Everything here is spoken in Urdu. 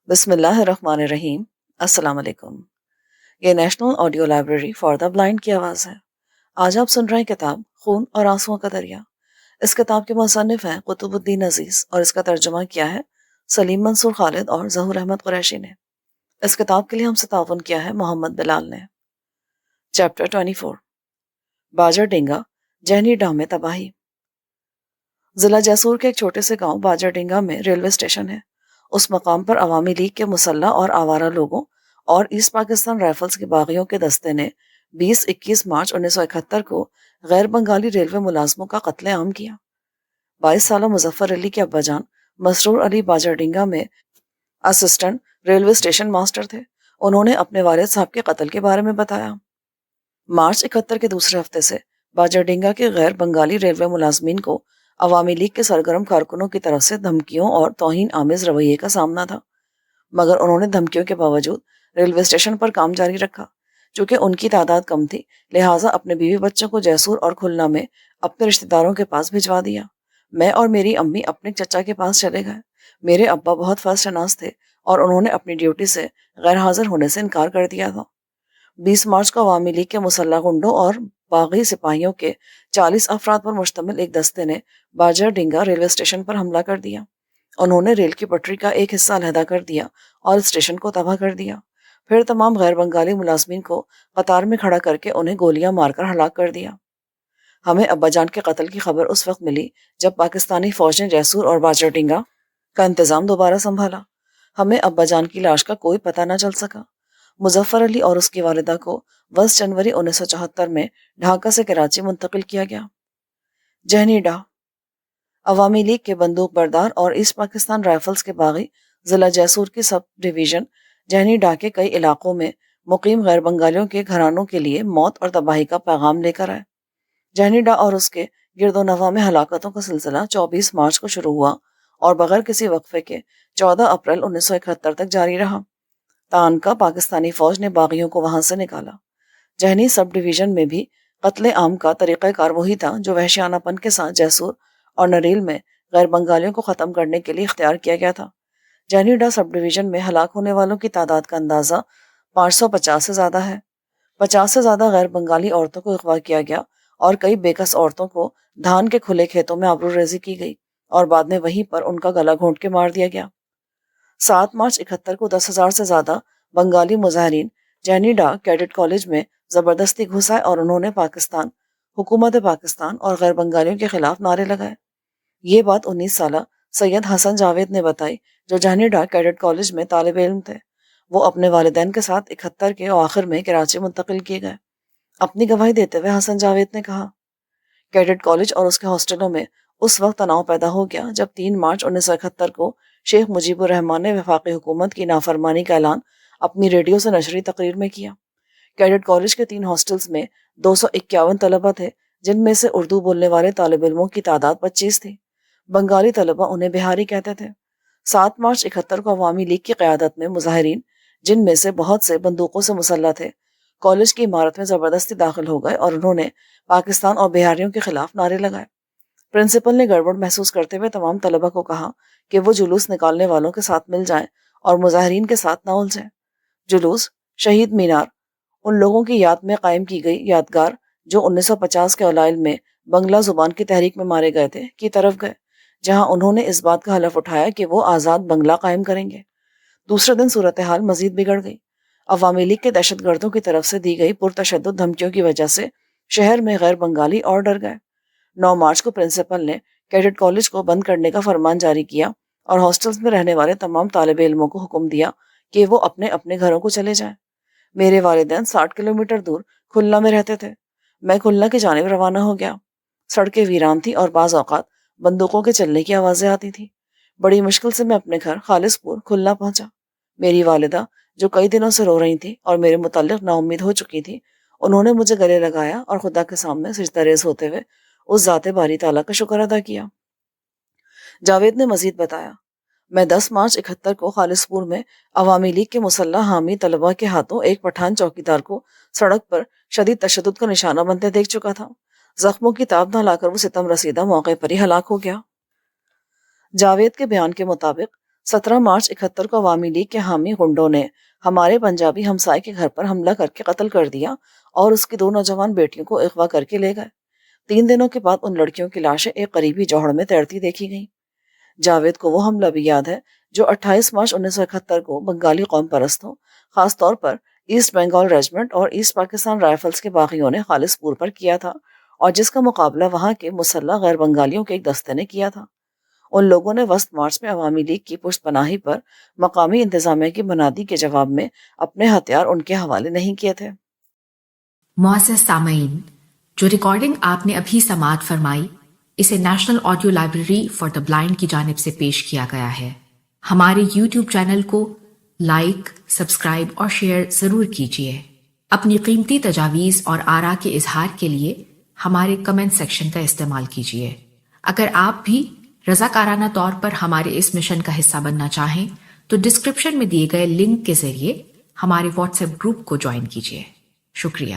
بسم اللہ الرحمن الرحیم۔ السلام علیکم۔ یہ national audio library for the blind کی آواز ہے۔ آج آپ سن رہے ہیں کتاب خون اور آنسوؤں کا دریا۔ اس کتاب کے مصنف ہیں قطب الدین عزیز اور اس کا ترجمہ کیا ہے سلیم منصور خالد اور ظہور احمد قریشی نے۔ اس کتاب کے لیے ہم سے تعاون کیا ہے محمد بلال نے۔ چیپٹر 24، باجر ڈینگا، جہنی ڈاہ میں تباہی۔ ضلع جیسور کے ایک چھوٹے سے گاؤں باجر ڈینگا میں ریلوے اسٹیشن ہے۔ اس مقام پر عوامی لیگ کے مسلح اور آوارہ لوگوں اور ایسٹ پاکستان رائفلز کے باغیوں کے دستے نے 20-21 مارچ 1971 کو غیر بنگالی ریلوے ملازموں کا قتل عام کیا۔ 22 سالہ مظفر علی کے ابا جان مسرور علی باجر ڈینگا میں اسسٹنٹ ریلوے اسٹیشن ماسٹر تھے۔ انہوں نے اپنے والد صاحب کے قتل کے بارے میں بتایا۔ مارچ 71 کے دوسرے ہفتے سے باجر ڈینگا کے غیر بنگالی ریلوے ملازمین کو عوامی لیگ کے سرگرم کارکنوں کی طرف سے دھمکیوں اور توہین آمیز رویے کا سامنا تھا، مگر انہوں نے دھمکیوں کے باوجود ریلوے اسٹیشن پر کام جاری رکھا۔ چونکہ ان کی تعداد کم تھی لہٰذا اپنے بیوی بچوں کو جیسور اور کھلنا میں اپنے رشتہ داروں کے پاس بھجوا دیا۔ میں اور میری امی اپنے چچا کے پاس چلے گئے۔ میرے ابا بہت فرض شناس تھے اور انہوں نے اپنی ڈیوٹی سے غیر حاضر ہونے سے انکار کر دیا تھا۔ 20 مارچ کو عوامی لیگ کے مسلح گنڈوں اور باغی سپاہیوں کے 40 افراد پر مشتمل ایک دستے نے باجر ڈینگا ریلوے اسٹیشن پر حملہ کر دیا۔ انہوں نے ریل کی پٹری کا ایک حصہ علیحدہ کر دیا اور اسٹیشن کو تباہ کر دیا۔ پھر تمام غیر بنگالی ملازمین کو قطار میں کھڑا کر کے انہیں گولیاں مار کر ہلاک کر دیا۔ ہمیں ابا جان کے قتل کی خبر اس وقت ملی جب پاکستانی فوج نے جیسور اور باجر ڈینگا کا انتظام دوبارہ سنبھالا۔ ہمیں ابا جان کی لاش کا کوئی پتہ نہ چل سکا۔ مظفر علی اور اس کی والدہ کو 10 جنوری 1974 میں ڈھاکہ سے کراچی منتقل کیا گیا۔ جہنی ڈاہ۔ عوامی لیگ کے بندوق بردار اور ایسٹ پاکستان رائفلز کے باغی ضلع جیسور کی سب ڈویژن جہنی ڈاہ کے کئی علاقوں میں مقیم غیر بنگالیوں کے گھرانوں کے لیے موت اور تباہی کا پیغام لے کر آئے۔ جہنی ڈاہ اور اس کے گرد و نواح میں ہلاکتوں کا سلسلہ 24 مارچ کو شروع ہوا اور بغیر کسی وقفے کے 14 اپریل 1971 تک جاری رہا۔ تانکہ پاکستانی فوج نے باغیوں کو وہاں سے نکالا۔ جہنی سب ڈویژن میں بھی قتل عام کا طریقہ کار وہی تھا جو وحشیانہ پن کے ساتھ جیسور اور نریل میں غیر بنگالیوں کو ختم کرنے کے لیے اختیار کیا گیا تھا۔ جہنی ڈاہ سب ڈویژن میں ہلاک ہونے والوں کی تعداد کا اندازہ 550 سے زیادہ ہے۔ 50 سے زیادہ غیر بنگالی عورتوں کو اغوا کیا گیا اور کئی بےکس عورتوں کو دھان کے کھلے کھیتوں میں آبرو ریزی کی گئی اور بعد میں وہیں پر ان کا گلا گھونٹ کے مار دیا گیا۔ 7 مارچ 71 کو 10,000 سے زیادہ بنگالی مظاہرین جہنی ڈاہ کیڈٹ کالج میں زبردستی گھس آئے اور انہوں نے پاکستان، حکومت پاکستان اور غیر بنگالیوں کے خلاف نعرے لگائے۔ یہ بات 19 سالہ سید حسن جاوید نے بتائی جو جہنی ڈاہ کیڈٹ کالج میں طالب علم تھے۔ وہ اپنے والدین کے ساتھ 71 کے آخر میں کراچی منتقل کیے گئے۔ اپنی گواہی دیتے ہوئے حسن جاوید نے کہا، کیڈٹ کالج اور اس کے ہاسٹلوں میں اس وقت تناؤ پیدا ہو گیا جب 3 مارچ 1971 کو شیخ مجیب الرحمان نے وفاقی حکومت کی نافرمانی کا اعلان اپنی ریڈیو سے نشری تقریر میں کیا۔ کیڈٹ کالج کے 3 ہاسٹلز میں 251 طلبہ تھے جن میں سے اردو بولنے والے طالب علموں کی تعداد 25 تھی۔ بنگالی طلبہ انہیں بہاری کہتے تھے۔ 7 مارچ 71 کو عوامی لیگ کی قیادت میں مظاہرین جن میں سے بہت سے بندوقوں سے مسلح تھے کالج کی عمارت میں زبردستی داخل ہو گئے اور انہوں نے پاکستان اور بہاریوں کے خلاف نعرے لگائے۔ پرنسپل نے گڑبڑ محسوس کرتے ہوئے تمام طلبہ کو کہا کہ وہ جلوس نکالنے والوں کے ساتھ مل جائیں اور مظاہرین کے ساتھ نہ الجھیں۔ جلوس شہید مینار، ان لوگوں کی یاد میں قائم کی گئی یادگار جو 1950 کے اوائل میں بنگلہ زبان کی تحریک میں مارے گئے تھے کی طرف گئے، جہاں انہوں نے اس بات کا حلف اٹھایا کہ وہ آزاد بنگلہ قائم کریں گے۔ دوسرے دن صورتحال مزید بگڑ گئی۔ عوامی لیگ کے دہشت گردوں کی طرف سے دی گئی پرتشدد دھمکیوں کی وجہ سے شہر میں غیر بنگالی اور ڈر گئے۔ 9 مارچ کو پرنسپل نے کیڈٹ کالج کو بند کرنے کا فرمان جاری کیا اور ہاسٹلز میں رہنے والے تمام طالب علموں کو حکم دیا کہ وہ اپنے اپنے گھروں کو چلے جائیں۔ میرے والدین 60 کلومیٹر دور کھلنا میں رہتے تھے۔ میں کھلنا کی جانب روانہ ہو گیا۔ سڑکیں ویران تھیں اور بعض اوقات بندوقوں کے چلنے کی آوازیں آتی تھیں۔ بڑی مشکل سے میں اپنے گھر خالص پور کھلنا پہنچا۔ میری والدہ جو کئی دنوں سے رو رہی تھی اور میرے متعلق نا امید ہو چکی تھی، انہوں نے مجھے گلے لگایا اور خدا کے سامنے سجدہ ریز ہوتے ہوئے اس ذات باری تعالیٰ کا شکر ادا کیا۔ جاوید نے مزید بتایا، میں 10 مارچ 71 کو خالص پور میں عوامی لیگ کے مسلح حامی طلبہ کے ہاتھوں ایک پٹھان چوکیدار کو سڑک پر شدید تشدد کا نشانہ بنتے دیکھ چکا تھا۔ زخموں کی تاب نہ لا کر وہ ستم رسیدہ موقع پر ہی ہلاک ہو گیا۔ جاوید کے بیان کے مطابق 17 مارچ 71 کو عوامی لیگ کے حامی غنڈوں نے ہمارے پنجابی ہمسائے کے گھر پر حملہ کر کے قتل کر دیا اور اس کی 2 نوجوان بیٹیوں کو اغوا کر کے لے گئے۔ 3 دنوں کے بعد ان لڑکیوں کی لاشیں ایک قریبی جوہڑ میں تیرتی دیکھی گئیں۔ جاوید کو وہ حملہ بھی یاد ہے جو 28 مارچ 1971 کو بنگالی قوم پرستوں، خاص طور پر ایسٹ بنگال ریجمنٹ اور ایسٹ پاکستان رائفلز کے باغیوں نے خالص پور پر کیا تھا، اور جس کا مقابلہ وہاں کے مسلح غیر بنگالیوں کے ایک دستے نے کیا تھا۔ ان لوگوں نے وسط مارچ میں عوامی لیگ کی پشت پناہی پر مقامی انتظامیہ کی منادی کے جواب میں اپنے ہتھیار ان کے حوالے نہیں کیے تھے۔ معزز سامعین، جو ریکارڈنگ آپ نے ابھی سماعت فرمائی، اسے national audio library for the blind کی جانب سے پیش کیا گیا ہے۔ ہمارے یوٹیوب چینل کو لائک، سبسکرائب اور شیئر ضرور کیجیے۔ اپنی قیمتی تجاویز اور آراء کے اظہار کے لیے ہمارے کمنٹ سیکشن کا استعمال کیجیے۔ اگر آپ بھی رضاکارانہ طور پر ہمارے اس مشن کا حصہ بننا چاہیں تو ڈسکرپشن میں دیے گئے لنک کے ذریعے ہمارے واٹس ایپ گروپ کو جوائن کیجیے۔ شکریہ۔